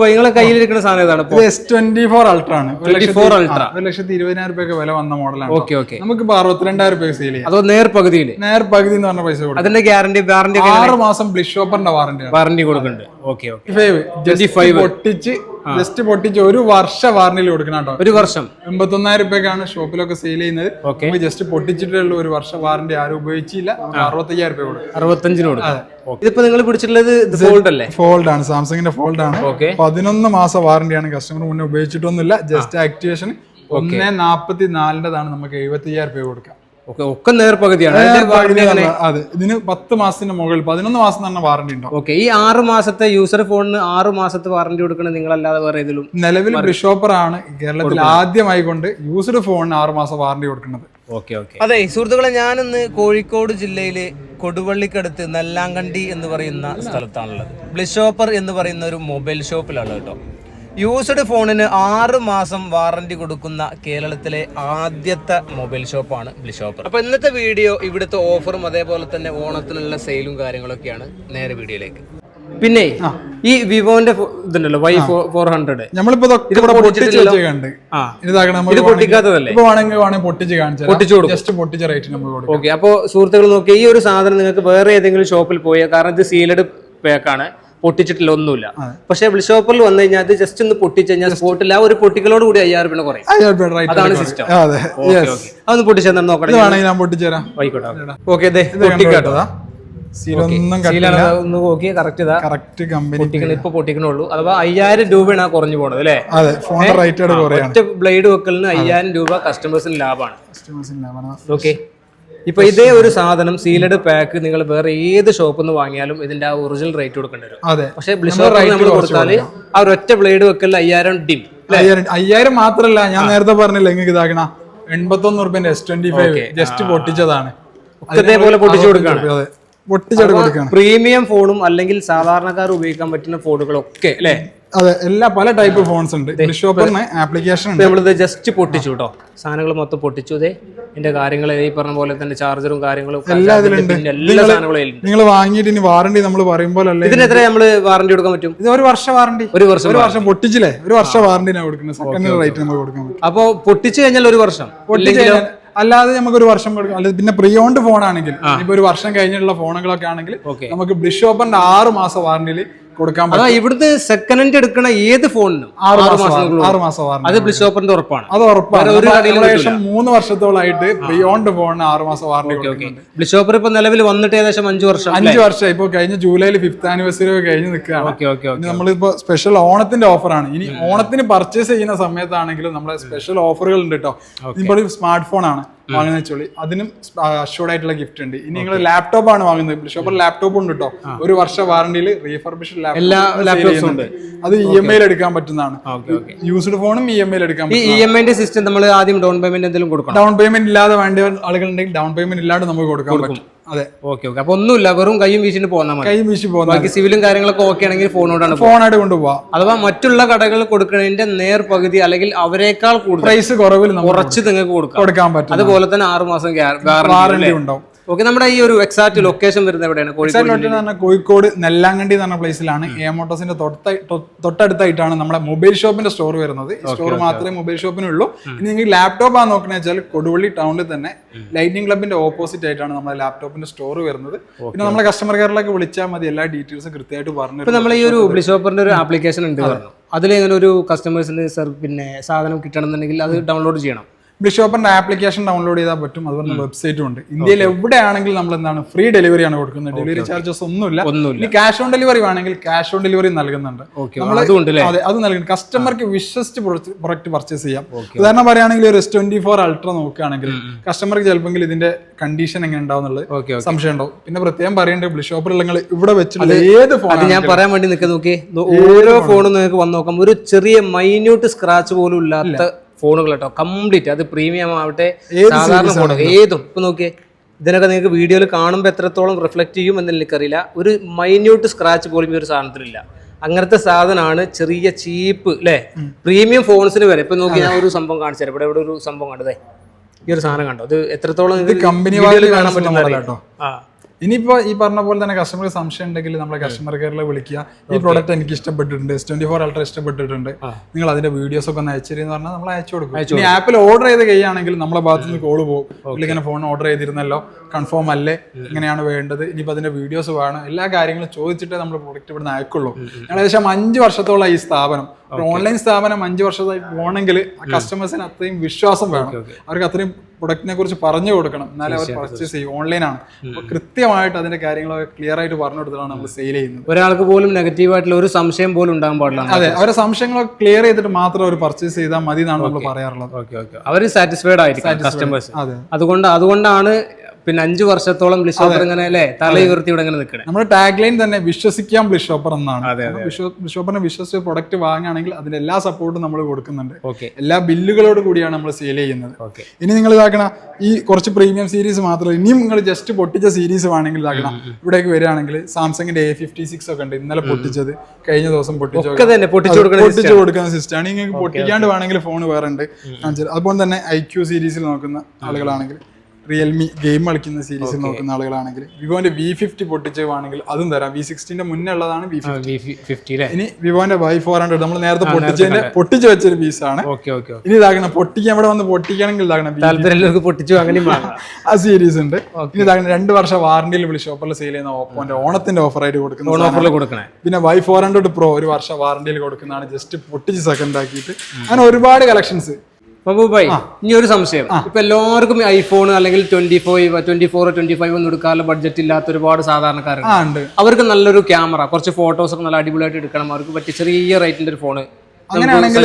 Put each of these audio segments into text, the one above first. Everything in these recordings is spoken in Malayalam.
നിങ്ങളെ കയ്യിലിരിക്കുന്ന സാധനം ഏതാണ്? S24 Ultra ആണ്. 1,20,000 രൂപയ്ക്ക് വില വന്ന മോഡലാണ്. Okay okay. നമുക്ക് 62,000 രൂപയ്ക്ക് സെയിൽ ചെയ്യാം. അതോ നേർപകുതിയിൽ? നേർപകുതി എന്ന് പറഞ്ഞ പൈസ കൊടുക്കും. അതിന്റെ വാറന്റി 6 മാസം ബ്ലിഷ് ഷോപ്പറിന്റെ വാറന്റി കൊടുക്കുന്നുണ്ട്. Okay okay. ജസ്റ്റ് പൊട്ടിച്ച് 1 വർഷ വാറന്റിയിൽ കൊടുക്കണം കേട്ടോ. 1 വർഷം 81,000 രൂപയ്ക്കാണ് ഷോപ്പിലൊക്കെ സെയിൽ ചെയ്യുന്നത്. ജസ്റ്റ് പൊട്ടിച്ചിട്ടുള്ള 1 വർഷ വാറന്റി ആരും ഉപയോഗിച്ചില്ല. 65,000 രൂപ കൊടുക്കും. 65 കൊടുക്കും. ഇതിപ്പോ നിങ്ങൾ പിടിച്ചിട്ടുള്ളത് ഫോൾഡ് അല്ലേ? ഫോൾഡ് ആണ്, സാംസങ്ങിന്റെ ഫോൾഡ് ആണ്. 11 മാസം വാറന്റിയാണ്. കസ്റ്റമർ മുന്നേ ഉപയോഗിച്ചിട്ടൊന്നുമില്ല. Just activation 1,44താണ്. നമുക്ക് 75,000 രൂപ കൊടുക്കാം. ഒക്കെ നേർപകുതിയാണ്. അതെ, ഇതിന് 10 മാസത്തിന്റെ മുകളിൽ 11 മാസം തന്നെ വാറന്റി ഉണ്ടാവും. ഓക്കെ. ഈ 6 മാസത്തെ യൂസർ ഫോണിന് 6 മാസത്തെ വാറന്റി കൊടുക്കണം നിങ്ങളല്ലാതെ വേറെ ഏതെങ്കിലും? നിലവിൽ ബ്ലിഷ് ഷോപ്പർ ആണ് കേരളത്തിൽ ആദ്യമായി കൊണ്ട് യൂസ്ഡ് ഫോണിന് 6 മാസം വാറന്റി കൊടുക്കുന്നത്. അതെ സുഹൃത്തുക്കളെ, ഞാനിന്ന് കോഴിക്കോട് ജില്ലയില് കൊടുവള്ളിക്കടുത്ത് നെല്ലാങ്കണ്ടി എന്ന് പറയുന്ന സ്ഥലത്താണുള്ളത്. ബ്ലിഷ് ഷോപ്പർ എന്ന് പറയുന്ന ഒരു മൊബൈൽ ഷോപ്പിലാണ് കേട്ടോ. യൂസ്ഡ് ഫോണിന് 6 മാസം വാറന്റി കൊടുക്കുന്ന കേരളത്തിലെ ആദ്യത്തെ മൊബൈൽ ഷോപ്പാണ് ബ്ലിഷ് ഷോപ്പർ. അപ്പൊ ഇന്നത്തെ വീഡിയോ ഇവിടുത്തെ ഓഫറും അതേപോലെ തന്നെ ഓണത്തിനുള്ള സെയിലും കാര്യങ്ങളൊക്കെയാണ്. നേരെ വീഡിയോയിലേക്ക്. പിന്നെ ഈ വിവോന്റെ ഇതുണ്ടല്ലോ Y400, നമ്മളിപ്പോ പൊട്ടിക്കാത്തതല്ലേ? ഓക്കെ. അപ്പൊ സുഹൃത്തുക്കൾ നോക്കി, ഈ ഒരു സാധനം നിങ്ങൾക്ക് വേറെ ഏതെങ്കിലും ഷോപ്പിൽ പോയാൽ, കാരണം ഇത് സീലഡ് പാക്കാണ്, പൊട്ടിച്ചിട്ടില്ല, ഒന്നുമില്ല. പക്ഷെ ബ്ലിഷ് ഷോപ്പറിൽ വന്നു കഴിഞ്ഞാൽ അത് ജസ്റ്റ് ഒന്ന് പൊട്ടിച്ച് കഴിഞ്ഞാൽ സ്പോട്ടിൽ ആ ഒരു പൊട്ടിക്കലോട് കൂടി 5,000 രൂപ കുറയും. അതാണ് സിസ്റ്റം. അതൊന്ന് പൊട്ടിച്ചാൽ നോക്കട്ടെ. ഓക്കെ, ഇപ്പൊ പൊട്ടിക്കണുള്ളൂ. അഥവാ 5,000 രൂപയാണ് കുറഞ്ഞു പോണത് അല്ലേ? ഒറ്റ ബ്ലേഡ് വെക്കലിന് 5,000 രൂപ കസ്റ്റമേഴ്സിന് ലാഭമാണ്. ഓക്കെ. ഇപ്പൊ ഇതേ ഒരു സാധനം സീലഡ് പാക്ക് നിങ്ങൾ വേറെ ഏത് ഷോപ്പിൽ നിന്ന് വാങ്ങിയാലും ഇതിന്റെ ആ ഒറിജിനൽ റേറ്റ് കൊടുക്കേണ്ടി വരും. പക്ഷെ ബ്ലിഷ് ഷോപ്പറിൽ നമ്മൾ കൊടുത്താൽ ആ ഒരൊറ്റ ബ്ലേഡ് വെക്കലിൽ 5,000 ഡിം. 5,000 മാത്രല്ല, ഞാൻ നേരത്തെ പറഞ്ഞില്ല നിങ്ങൾക്ക് ഇതാക്കണ 81 രൂപന്റെ S25 ജസ്റ്റ് പൊട്ടിച്ചതാണ്. ഇതേപോലെ പൊട്ടിച്ചു കൊടുക്കുകയാണ്. പ്രീമിയം ഫോണും അല്ലെങ്കിൽ സാധാരണക്കാർ ഉപയോഗിക്കാൻ പറ്റുന്ന ഫോണുകളൊക്കെ അല്ലെ? അതെ, എല്ലാ പല ടൈപ്പ് ഫോൺസ് ഉണ്ട്. ആപ്ലിക്കേഷൻ നമ്മളിത് ജസ്റ്റ് പൊട്ടിച്ചു കേട്ടോ. സാധനങ്ങൾ മൊത്തം പൊട്ടിച്ചു. ഇതേ എന്റെ കാര്യങ്ങൾ ഈ പറഞ്ഞ പോലെ തന്നെ ചാർജറും കാര്യങ്ങളും എല്ലാ സാധനങ്ങളും നിങ്ങൾ വാങ്ങിയിട്ട് ഇനി വാറണ്ടി നമ്മൾ പറയുമ്പോൾ ഇതിന് എത്ര നമ്മള് വാറണ്ടി കൊടുക്കാൻ പറ്റും? ഇത് 1 വർഷം വാറണ്ടി. 1 വർഷം പൊട്ടിച്ചില്ലേ? 1 വർഷം വാറണ്ടിനാണ് കൊടുക്കുന്നത്. സെക്കൻഡ് റേറ്റ് നമ്മൾ കൊടുക്കാൻ പറ്റും. അപ്പൊ പൊട്ടിച്ചു കഴിഞ്ഞാൽ 1 വർഷം, അല്ലാതെ നമുക്ക് 1 വർഷം കൊടുക്കാം. അല്ലാതെ പിന്നെ പ്രീ ഓൺഡ് ഫോൺ ആണെങ്കിൽ, ഇപ്പൊ 1 വർഷം കഴിഞ്ഞിട്ടുള്ള ഫോണുകളൊക്കെ ആണെങ്കിൽ നമുക്ക് ബ്ലിഷ് ഷോപ്പറിന്റെ 6 മാസം വാറണ്ടിയിൽ കൊടുക്കാൻ പറ്റും. ഇവിടുത്തെ സെക്കൻഡ് ഹാൻഡ് എടുക്കുന്ന ഏത് ഫോണിനും 6 മാസം അത് ബ്ലിഷ് ഷോപ്പറിന്റെ ഉറപ്പാണ്. അത് ഉറപ്പാണ്. 3 വർഷത്തോളായിട്ട് പ്രീ ഓൺഡ് ഫോണിന് 6 മാസം വാറണ്ടി. ബ്ലിഷ് ഷോപ്പർ ഇപ്പൊ നിലവിൽ വന്നിട്ട് ഏകദേശം 5 വർഷം ഇപ്പൊ കഴിഞ്ഞ ജൂലൈയിൽ 5th ആനിവേഴ്സറി കഴിഞ്ഞ് നിൽക്കുകയാണ്. നമ്മളിപ്പോ സ്പെഷ്യൽ ഓണത്തിന്റെ ഓഫറാണ്. ഇനി ഓണത്തിന് പർച്ചേസ് ചെയ്യുന്ന സമയത്താണെങ്കിലും നമ്മളെ സ്പെഷ്യൽ ഓഫറുകൾ ഉണ്ട് കേട്ടോ. ഇപ്പോൾ സ്മാർട്ട് ഫോൺ ആണ് വാങ്ങുന്ന വെച്ചോളി, അതിനും അഷ്യൂർഡ് ആയിട്ടുള്ള ഗിഫ്റ്റ് ഉണ്ട്. ഇനി നിങ്ങൾ ലാപ്ടോപ്പ് ആണ് വാങ്ങുന്നത്, ഷോപ്പർ ലാപ്ടോപ്പ് ഉണ്ട് കേട്ടോ. 1 വർഷ വാറണ്ടിയിൽ റീഫർബിഷ് ലാപ്ടോപ്പ് ഉണ്ട്. അത് EMI എടുക്കാൻ പറ്റുന്നതാണ്. യൂസ്ഡ് ഫോണും EMI എടുക്കാൻ പറ്റും. EMI സിസ്റ്റം നമ്മൾ ആദ്യം ഡൗൺ പേയ്മെന്റ് എന്തെങ്കിലും കൊടുക്കണം. ഡൗൺ പേയ്മെന്റ് ഇല്ലാതെ വേണ്ട ആളുകളുണ്ടെങ്കിൽ ഡൗൺ പേയ്മെന്റ് ഇല്ലാണ്ട് നമുക്ക് കൊടുക്കാൻ പറ്റും. അതെ, ഓക്കെ. അപ്പൊ ഒന്നുമില്ല, വെറും കൈയും വീശിന് പോകുന്ന ബാക്കി സിവിലും കാര്യങ്ങളൊക്കെ ഓക്കെ ആണെങ്കിൽ ഫോണായിട്ട് കൊണ്ടുപോകാം. അഥവാ മറ്റുള്ള കടകൾ കൊടുക്കുന്നതിന്റെ നേർപകുതി അല്ലെങ്കിൽ അവരെക്കാൾ കൂടുതൽ പ്രൈസ് കുറവിൽ കുറച്ച് നിങ്ങൾക്ക് കൊടുക്കാൻ പറ്റും. അതുപോലെ തന്നെ 6 മാസം വാറണ്ടി ഉണ്ടാവും. ഓക്കെ. നമ്മുടെ ഈ ഒരു എക്സാക്ട് ലൊക്കേഷൻ വരുന്നത് എവിടെയാണ്? കോഴിക്കോട് നെല്ലാങ്കണ്ടി എന്ന് പറഞ്ഞ പ്ലേസിലാണ്. മോട്ടോസിന്റെ തൊട്ടടുത്തായിട്ടാണ് നമ്മുടെ മൊബൈൽ ഷോപ്പിന്റെ സ്റ്റോർ വരുന്നത്. സ്റ്റോർ മാത്രമേ മൊബൈൽ ഷോപ്പിനുള്ളൂ. ഇനി നിങ്ങൾക്ക് ലാപ്ടോപ്പ് ആണ് നോക്കണ വെച്ചാൽ കൊടുവള്ളി ടൗണിൽ തന്നെ ലൈറ്റിംഗ് ക്ലബിന്റെ ഓപ്പോസിറ്റ് ആയിട്ടാണ് നമ്മുടെ ലാപ്ടോപ്പിന്റെ സ്റ്റോർ വരുന്നത്. പിന്നെ നമ്മുടെ കസ്റ്റമർ കെയറിലേക്ക് വിളിച്ചാൽ മതി, എല്ലാ ഡീറ്റെയിൽസും കൃത്യമായിട്ട് പറഞ്ഞു. ഇപ്പൊ നമ്മൾ ഈ ഒരു ബ്ലിഷ് ഷോപ്പറിന്റെ ഒരു ആപ്ലിക്കേഷൻ ഉണ്ട് പറഞ്ഞു, അതിലെങ്ങനെ ഒരു കസ്റ്റമേഴ്സിന് പിന്നെ സാധനം കിട്ടണമെന്നുണ്ടെങ്കിൽ അത് ഡൗൺലോഡ് ചെയ്യണം. ബ്ലിഷ് ഷോപ്പറിന്റെ ആപ്ലിക്കേഷൻ ഡൗൺലോഡ് ചെയ്താൽ പറ്റും. അതുപോലെ വെബ്സൈറ്റും ഉണ്ട്. ഇന്ത്യയിൽ എവിടെയാണെങ്കിലും നമ്മൾ എന്താണ് ഫ്രീ ഡെലിവറി ആണ് കൊടുക്കുന്നത്. ഡെലിവറി ചാർജസ് ഒന്നുമില്ല. ഇനി ക്യാഷ് ഓൺ ഡെലിവറി വേണമെങ്കിൽ ക്യാഷ് ഓൺ ഡെലിവറി നൽകുന്നുണ്ട്. അത് നൽകുന്നുണ്ട്. കസ്റ്റമർക്ക് വിശ്വസിച്ച് പ്രൊഡക്റ്റ് പർച്ചേസ് ചെയ്യാം. ഉദാഹരണം പറയുകയാണെങ്കിൽ ഒരു S24 Ultra നോക്കുകയാണെങ്കിൽ കസ്റ്റമർക്ക് ചിലപ്പോൾ ഇതിന്റെ കണ്ടീഷൻ എങ്ങനെ ഉണ്ടാവും എന്നുള്ളത് സംശയം ഉണ്ടാവും. പിന്നെ പ്രത്യേകം പറയേണ്ടത് ബ്ലിഷ് ഷോപ്പറിൽ നിങ്ങൾ ഇവിടെ വെച്ചിട്ടുള്ള ഏത് ഫോൺ, ഞാൻ പറയാൻ വേണ്ടി നോക്കി ഓരോ ഫോണും നിങ്ങൾക്ക് വന്ന് നോക്കാം, ഒരു ചെറിയ മൈന്യൂട്ട് സ്ക്രാച്ച് പോലും ഇല്ലാത്ത ഫോണുകൾ കേട്ടോ. കംപ്ലീറ്റ്, അത് പ്രീമിയം ആവട്ടെ സാധാരണ ഫോൺ ഏതും. ഇപ്പൊ നോക്കിയേ, ഇതിനൊക്കെ നിങ്ങൾക്ക് വീഡിയോയിൽ കാണുമ്പോൾ എത്രത്തോളം റിഫ്ലക്ട് ചെയ്യും എന്ന് എനിക്കറിയില്ല. ഒരു മൈന്യൂട്ട് സ്ക്രാച്ച് പോലും ഈ ഒരു സാധനത്തിലില്ല. അങ്ങനത്തെ സാധനമാണ്. ചെറിയ ചീപ്പ് അല്ലെ, പ്രീമിയം ഫോൺസിന് വരെ. ഇപ്പൊ നോക്കി ഞാൻ ഒരു സംഭവം കാണിച്ചു തരാം. ഇവിടെ ഒരു സംഭവം കണ്ടതേ, ഈ ഒരു സാധനം കണ്ടോ? ഇത് എത്രത്തോളം കമ്പനി കാണാൻ പറ്റും. ഇനിയിപ്പോ ഈ പറഞ്ഞ പോലെ തന്നെ കസ്റ്റമർക്ക് സംശയം ഉണ്ടെങ്കിൽ നമ്മളെ കസ്റ്റമർ കെയറിൽ വിളിക്കുക, ഈ പ്രോഡക്റ്റ് എനിക്ക് ഇഷ്ടപ്പെട്ടിട്ടുണ്ട്, S24 Ultra ഇഷ്ടപ്പെട്ടിട്ടുണ്ട്, നിങ്ങൾ അതിന്റെ വീഡിയോസ് ഒക്കെ ഒന്ന് അയച്ചിരുന്ന് പറഞ്ഞാൽ നമ്മൾ അയച്ചു കൊടുക്കും. ഇനി ആപ്പിൽ ഓർഡർ ചെയ്ത് കഴിയുകയാണെങ്കിൽ നമ്മളെ ഭാഗത്ത് നിന്ന് കോള് പോകും, ഇങ്ങനെ ഫോൺ ഓർഡർ ചെയ്തിരുന്നല്ലോ, കൺഫേം അല്ലേ, ഇങ്ങനെയാണ് വേണ്ടത്, ഇനിയിപ്പോൾ അതിന്റെ വീഡിയോസ് വേണം, എല്ലാ കാര്യങ്ങളും ചോദിച്ചിട്ടേ നമ്മൾ പ്രോഡക്റ്റ് ഇവിടുന്ന് അയക്കുള്ളൂ. ഞങ്ങൾ ഏകദേശം 5 വർഷത്തോളം ഈ സ്ഥാപനം, ഒരു ഓൺലൈൻ സ്ഥാപനം 5 വർഷമായി പോകണമെങ്കിൽ കസ്റ്റമേഴ്സിന് അത്രയും വിശ്വാസം വേണം, അവർക്ക് അത്രയും പ്രൊഡക്റ്റിനെ കുറിച്ച് പറഞ്ഞു കൊടുക്കണം, എന്നാലേ അവർ പർച്ചേസ് ചെയ്യും. ഓൺലൈനാണ്, അപ്പോൾ കൃത്യമായിട്ട് അതിന്റെ കാര്യങ്ങളൊക്കെ ക്ലിയർ ആയിട്ട് പറഞ്ഞു കൊടുത്തിട്ടാണ് നമ്മൾ സെയിൽ ചെയ്യുന്നത്. ഒരാൾക്ക് പോലും നെഗറ്റീവ് ആയിട്ടുള്ള ഒരു സംശയം പോലും ഉണ്ടാകാൻ പാടില്ല. അതെ, അവരുടെ സംശയങ്ങളൊക്കെ ക്ലിയർ ചെയ്തിട്ട് മാത്രം അവർ പർച്ചേസ് ചെയ്താൽ മതി എന്നാണ് നമ്മൾ പറയാറുള്ളത്. അവർ സാറ്റിസ്ഫൈഡ് ആയിരിക്കും കസ്റ്റമേഴ്സ്. അതുകൊണ്ടാണ് പിന്നെ 5 വർഷത്തോളം ബ്ലിഷ് ഷോപ്പർ ഇങ്ങനെ അല്ലേ തലയുയർത്തി ഇവിടെ ഇങ്ങനെ നിൽക്കണേ. നമ്മുടെ ടാഗ് ലൈൻ തന്നെ വിശ്വസിക്കാം ബ്ലിഷ് ഷോപ്പർ എന്നാണ്. ബ്ലിഷ് ഷോപ്പറിനെ വിശ്വസിച്ച് പ്രൊഡക്റ്റ് വാങ്ങുകയാണെങ്കിൽ അതിന്റെ എല്ലാ സപ്പോർട്ടും നമ്മൾ കൊടുക്കുന്നുണ്ട്. എല്ലാ ബില്ലുകളോട് കൂടിയാണ് നമ്മൾ സെയിൽ ചെയ്യുന്നത്. ഇനി നിങ്ങൾ ഇതാക്കണം, ഈ കുറച്ച് പ്രീമിയം സീരീസ് മാത്രമല്ല, ഇനിയും നിങ്ങൾ ജസ്റ്റ് പൊട്ടിച്ച സീരീസ് വേണമെങ്കിൽ ഇതാക്കണം. ഇവിടേക്ക് വരികയാണെങ്കിൽ സാംസങ്ങിന്റെ A56 ഒക്കെ ഉണ്ട്, ഇന്നലെ പൊട്ടിച്ചത്, കഴിഞ്ഞ ദിവസം പൊട്ടിച്ചു കൊടുക്കുന്ന സിസ്റ്റമാണ്. നിങ്ങൾക്ക് പൊട്ടിക്കാണ്ട് വേണമെങ്കിൽ ഫോൺ വേറെ ഉണ്ട്. അതുപോലെ തന്നെ IQ സീരീസിൽ നോക്കുന്ന ആളുകളാണെങ്കിൽ, റിയൽമി ഗെയിം കളിക്കുന്ന സീരീസിൽ നോക്കുന്ന ആളുകളാണെങ്കിൽ, വിവോന്റെ V50 പൊട്ടിച്ചതാണെങ്കിൽ അതും തരാം. V60 മുന്നേ ഉള്ളതാണ് V50. ഇനി വിവോന്റെ Y400 നമ്മൾ നേരത്തെ പൊട്ടിച്ച് വെച്ചൊരു പീസാണ്. ഇനി ഇതാക്കണം, പൊട്ടിക്കാൻ ഇവിടെ വന്ന് പൊട്ടിക്കണമെങ്കിൽ ഇതാക്കണം, പൊട്ടിച്ചു അങ്ങനെ ആ സീരീസ് ഉണ്ട്. ഇനി ഇതാക്കണം 2 വർഷം വാറണ്ടിയിൽ വിളിച്ച് ഷോപ്പറിൽ സെയിൽ ചെയ്യുന്ന ഓപ്പോന്റെ ഓണത്തിന്റെ ഓഫറായിട്ട് കൊടുക്കുന്നത്. പിന്നെ Y400 Pro 1 വർഷം വാറണ്ടിയിൽ കൊടുക്കുന്നതാണ്, ജസ്റ്റ് പൊട്ടിച്ച് സെക്കൻഡ് ആക്കിയിട്ട്. അങ്ങനെ ഒരുപാട് കളക്ഷൻസ്. ഇനി ഒരു സംശയം, ഇപ്പൊ എല്ലാവർക്കും ഐഫോൺ അല്ലെങ്കിൽ 24 ഒന്നും എടുക്കാനുള്ള ബഡ്ജറ്റ് ഇല്ലാത്ത ഒരുപാട് സാധാരണക്കാരുണ്ട്. അവർക്ക് നല്ലൊരു ക്യാമറ, കുറച്ച് ഫോട്ടോസ് ഒക്കെ നല്ല അടിപൊളിയായിട്ട് എടുക്കണം, അവർക്ക് പറ്റിയ ചെറിയ റേറ്റിന്റെ ഒരു ഫോണ് അങ്ങനെയാണെങ്കിൽ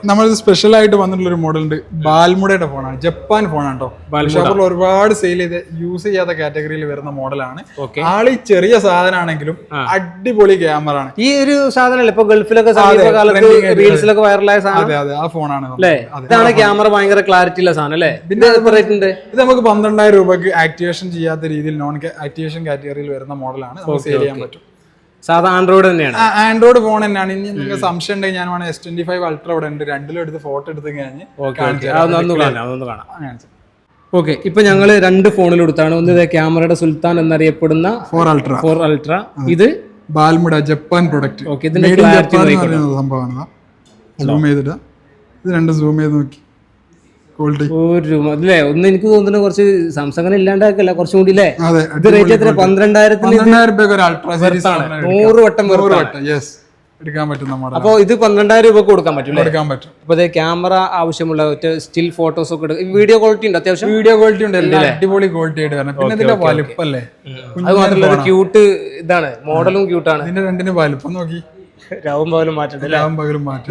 നമ്മൾ സ്പെഷ്യൽ ആയിട്ട് വന്നിട്ടുള്ള ഒരു മോഡൽ ഉണ്ട്. ബാൽമുഡയുടെ ഫോണാണ്, ജപ്പാൻ ഫോണാണ് കേട്ടോ. ഷോപ്പിൽ ഒരുപാട് സെയിൽ ചെയ്ത് യൂസ് ചെയ്യാത്ത കാറ്റഗറിയിൽ വരുന്ന മോഡലാണ്. ആള് ചെറിയ സാധനമാണെങ്കിലും അടിപൊളി ക്യാമറ ആണ്. ഈ ഒരു സാധനം ഇപ്പൊ ഗൾഫിലൊക്കെ റീൽസിലൊക്കെ വൈറലായ സാധനം. അതെ അതെ, ആ ഫോണാണ്. ഇതാണ് ക്യാമറ, ഭയങ്കര ക്ലാരിറ്റി ഉള്ള സാധനം അല്ലേ. പിന്നെ ഇത് നമുക്ക് 12,000 രൂപക്ക് ആക്ടിവേഷൻ ചെയ്യാത്ത രീതിയിൽ നോൺ ആക്ടിവേഷൻ കാറ്റഗറിയിൽ വരുന്ന മോഡലാണ്, നമുക്ക് സെയിൽ ചെയ്യാൻ പറ്റും. സാധാ ആൻഡ്രോയിഡ് തന്നെയാണ്, ആൻഡ്രോയിഡ് ഫോൺ തന്നെയാണ്. ഇനി നിങ്ങൾക്ക് സംശയം ഉണ്ടെങ്കിൽ ഞാൻ വേണം S25 Ultra ഇവിടെ ഉണ്ട്, രണ്ടിലും എടുത്ത് ഫോട്ടോ എടുത്ത് കഴിഞ്ഞ് ഓക്കെ. ഇപ്പൊ ഞങ്ങള് 2 ഫോണിൽ എടുത്താണ്. ഒന്ന് ക്യാമറയുടെ സുൽത്താൻ എന്നറിയപ്പെടുന്ന 4 Ultra, ഇത് ബാൽമുഡ ജപ്പാൻ പ്രൊഡക്റ്റ്. ഇതിന്റെ സംഭവമാണ്. സൂം ചെയ്തിട്ട് ഇത് 2 സൂം ചെയ്ത് നോക്കി അല്ലേ. ഒന്ന് എനിക്ക് തോന്നുന്നു കുറച്ച് സാംസങ്ങിന് ഇല്ലാണ്ടാക്കല്ല, കുറച്ചും കൂടി അല്ലേ. ഇത് റേറ്റ് എത്ര? 12,000 100 വട്ടം എടുക്കാൻ പറ്റും. അപ്പൊ ഇത് 12,000 രൂപ കൊടുക്കാൻ പറ്റും. അപ്പൊ ക്യാമറ ആവശ്യമുള്ള സ്റ്റീൽ ഫോട്ടോസ് ഒക്കെ എടുക്കും. വീഡിയോ ക്വാളിറ്റി ഉണ്ട്, അത്യാവശ്യം വീഡിയോ ക്വാളിറ്റി ഉണ്ട്, അടിപൊളി ക്വാളിറ്റി ആയിട്ട് വരണം. പിന്നെ ഇതിന്റെ വലുപ്പല്ലേ, അത് മാത്രമല്ല ക്യൂട്ട് ഇതാണ്, മോഡലും ക്യൂട്ടാണ്. ഇതിന്റെ രണ്ടിന് വലുപ്പം നോക്കി, രാവും പകലും മാറ്റം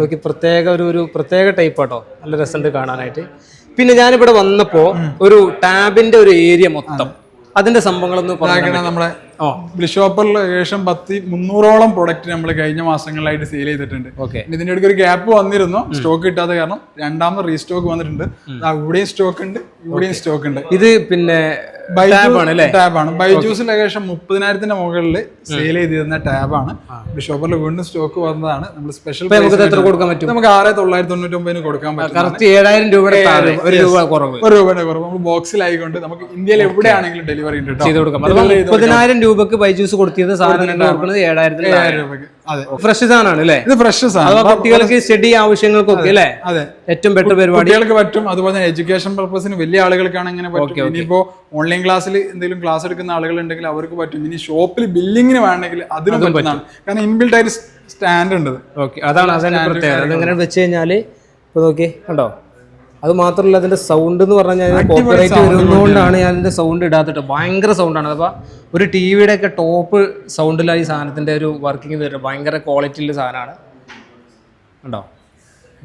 നോക്കി, പ്രത്യേക ഒരു പ്രത്യേക ടൈപ്പ് ആട്ടോ, നല്ല രസമുണ്ട് കാണാനായിട്ട്. പിന്നെ ഞാനിവിടെ വന്നപ്പോ ഒരു ടാബിന്റെ ഒരു ഏരിയ മൊത്തം അതിന്റെ സംഭവങ്ങളൊന്നും പറയാൻ, നമ്മളെ ബ്ലിഷ് ഷോപ്പറിൽ ഏകദേശം 300ഓളം പ്രൊഡക്റ്റ് നമ്മൾ കഴിഞ്ഞ മാസങ്ങളിലായിട്ട് സെയിൽ ചെയ്തിട്ടുണ്ട്. ഇതിന്റെ ഇടയ്ക്ക് ഒരു ഗ്യാപ്പ് വന്നിരുന്നു, സ്റ്റോക്ക് കിട്ടാത്ത കാരണം. രണ്ടാമത് റീസ്റ്റോക്ക് വന്നിട്ടുണ്ട്. ഇവിടെയും സ്റ്റോക്ക് ഉണ്ട്, ഇവിടെയും സ്റ്റോക്ക് ഉണ്ട്. ഇത് പിന്നെ ടാബാണ്. ബൈജൂസിൽ ഏകദേശം 30,000 മുകളിൽ സെയിൽ ചെയ്തിരുന്ന ടാബാണ്. ഷോപ്പറിൽ വീണ്ടും സ്റ്റോക്ക് വന്നതാണ്. നമ്മൾ സ്പെഷ്യൽ നമുക്ക് 6,999 കൊടുക്കാൻ പറ്റും. 7,000 രൂപയുടെ കുറവ് നമ്മൾ ബോക്സിലായിക്കൊണ്ട് നമുക്ക് ഇന്ത്യയിൽ എവിടെയാണെങ്കിലും ഡെലിവറി ഉണ്ട്. 30,000 രൂപക്ക് ബൈജൂസ് കൊടുത്തത് സാധനം 7,000 രൂപക്ക്. ഫ്രഷ് സാധനമാണ് അല്ലേ? ഇത് ഫ്രഷ് സാധനം, കുട്ടികൾക്ക് സ്റ്റഡി ആവശ്യങ്ങൾക്കൊക്കെ അല്ലേ ഏറ്റവും ബെറ്റർ പരിപാടി. കുട്ടികൾക്ക് പറ്റും, അതുപോലെ തന്നെ എഡ്യൂക്കേഷൻ പർപ്പസിന് വലിയ ആളുകൾക്കാണ് ഇങ്ങനെ പറ്റും. ഇനിയിപ്പോ ഓൺലൈൻ ക്ലാസ്സിൽ എന്തെങ്കിലും ക്ലാസ് എടുക്കുന്ന ആളുകൾ ഉണ്ടെങ്കിൽ അവർക്ക് പറ്റും. ഇനി ഷോപ്പിൽ ബില്ലിങ്ങിന് വേണമെങ്കിൽ അതിനും പറ്റുന്നതാണ്, കാരണം ഇൻബിൽറ്റ് ആയിട്ട് സ്റ്റാൻഡ് ഉണ്ട്. അതാണ് അതിന്റെ പ്രത്യേകത. അതിങ്ങനെ വെച്ച് കഴിഞ്ഞാല് ഇപ്പൊ നോക്കി കണ്ടോ. അത് മാത്രമല്ല അതിന്റെ സൗണ്ട് എന്ന് പറഞ്ഞാൽ കോപ്പിറൈറ്റ് വരുന്നതുകൊണ്ടാണ് ഞാൻ ഇതിന്റെ സൗണ്ട് ഇടാത്തിട്ട്. ഭയങ്കര സൗണ്ടാണ്. അപ്പൊ ഒരു ടിവിയുടെ ഒക്കെ ടോപ്പ് സൗണ്ടിലായി സാധനത്തിന്റെ ഒരു വർക്കിംഗ് വരുന്നത്. ഭയങ്കര ക്വാളിറ്റിയുള്ള സാധനമാണ് കണ്ടോ.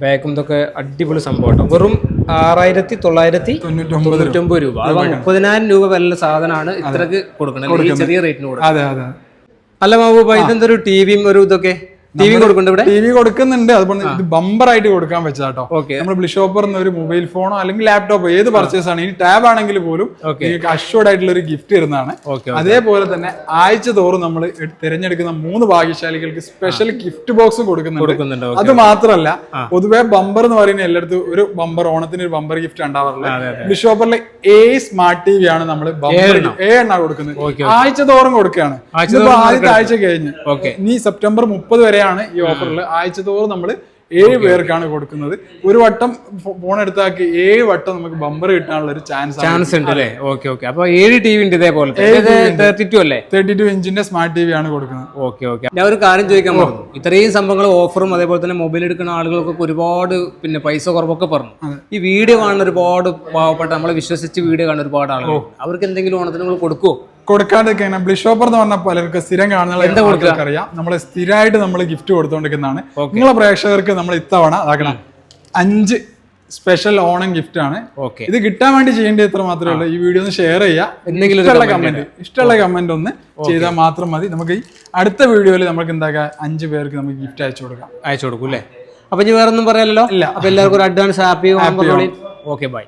ബാക്കും ഇതൊക്കെ അടിപൊളി സംഭവം കേട്ടോ. വെറും 6,999 രൂപ. അത് 30,000 രൂപ വില സാധനമാണ് ഇത്രക്ക് കൊടുക്കണം, ചെറിയ റേറ്റിന് കൊടുക്കണം. അല്ല മാബൂബ, ഇതെന്തൊരു ടിവിയും ഒരു ഇതൊക്കെ ടി വി കൊടുക്കുന്നുണ്ട് ഇവിടെ, ടി വി കൊടുക്കുന്നുണ്ട്. അതുപോലെ ഇത് ബമ്പർ ആയിട്ട് കൊടുക്കാൻ വെച്ചാട്ടോ. ഓക്കെ. നമ്മൾ ബ്ലിഷോപ്പർ ഒരു മൊബൈൽ ഫോണോ അല്ലെങ്കിൽ ലാപ്ടോപ്പോ ഏത് പർച്ചേസ് ആണ്, ഇനി ടാബ് ആണെങ്കിൽ പോലും നിങ്ങൾക്ക് അഷ്വർഡ് ആയിട്ടുള്ള ഒരു ഗിഫ്റ്റ് വരുന്നതാണ്. അതേപോലെ തന്നെ ആഴ്ച തോറും നമ്മൾ തിരഞ്ഞെടുക്കുന്ന 3 ഭാഗ്യശാലികൾക്ക് സ്പെഷ്യൽ ഗിഫ്റ്റ് ബോക്സ് കൊടുക്കുന്നുണ്ട്. അത് മാത്രമല്ല, പൊതുവെ ബമ്പർ എന്ന് പറയുന്ന എല്ലായിടത്തും ഒരു ബമ്പർ, ഓണത്തിന് ഒരു ബമ്പർ ഗിഫ്റ്റ് ഉണ്ടാവാറുള്ളത്. ബ്ലിഷോപ്പറിലെ സ്മാർട്ട് ടി വി ആണ് നമ്മൾ ബമ്പർ 7 കൊടുക്കുന്നത്. ആഴ്ച തോറും കൊടുക്കുകയാണ്. ആദ്യത്തെ ആഴ്ച കഴിഞ്ഞ് ഇനി സെപ്റ്റംബർ 30 വരെയാണ് ഈ ഓഫറിൽ. ആഴ്ച തോറും നമ്മൾ 7 പേർക്കാണ് കൊടുക്കുന്നത്. ഒരു വട്ടം ഫോൺ എടുത്താക്കി 7 വട്ടം നമുക്ക് ബമ്പർ കിട്ടാനുള്ള ഒരു ചാൻസ് ഉണ്ട് അല്ലേ? Okay okay. അപ്പൊ 7 ടി വി ഉണ്ട് ഇതേപോലെ 32 അല്ലേ? 32 ഇഞ്ചിന്റെ സ്മാർട്ട് ടി വി ആണ് കൊടുക്കുന്നത്. Okay okay. ഞാൻ ഒരു കാര്യം ചോദിക്കാൻ പറഞ്ഞു, ഇത്രയും സംഭവങ്ങൾ ഓഫറും അതേപോലെ തന്നെ മൊബൈൽ എടുക്കുന്ന ആളുകൾക്കൊക്കെ ഒരുപാട് പിന്നെ പൈസ കുറവൊക്കെ പറഞ്ഞു. ഈ വീഡിയോ കാണുന്ന ഒരുപാട് പാവപ്പെട്ട, നമ്മളെ വിശ്വസിച്ച് വീഡിയോ കാണുന്ന ഒരുപാട് ആളുകൾ, അവർക്ക് എന്തെങ്കിലും ഓണത്തിന് കൊടുക്കുവോ? കൊടുക്കാണ്ടിരിക്കുന്ന ബ്ലിഷോപ്പർ എന്ന് പറഞ്ഞാൽ പലർക്ക് സ്ഥിരം കാണുന്ന അറിയാം. നമ്മൾ സ്ഥിരമായിട്ട് നമ്മൾ ഗിഫ്റ്റ് കൊടുത്തോണ്ടിരിക്കുന്നതാണ്. നിങ്ങളെ പ്രേക്ഷകർക്ക് നമ്മൾ ഇത്തവണ അതാക്കണം 5 സ്പെഷ്യൽ ഓണം ഗിഫ്റ്റ് ആണ്. ഇത് കിട്ടാൻ വേണ്ടി ചെയ്യേണ്ടത് ഇത്ര മാത്രമേ ഉള്ളൂ. ഈ വീഡിയോ ഒന്ന് ഷെയർ ചെയ്യുക, ഇഷ്ടമുള്ള കമന്റ് ഒന്ന് ചെയ്താൽ മാത്രം മതി. നമുക്ക് ഈ അടുത്ത വീഡിയോയിൽ നമുക്ക് എന്താക്കാം 5 പേർക്ക് നമുക്ക് ഗിഫ്റ്റ് അയച്ചു കൊടുക്കും അല്ലേ? അപ്പൊ ഇനി വേറെ ഒന്നും പറയാലോ. അപ്പൊ എല്ലാവർക്കും ഒരു advance happy Onam. Okay, by.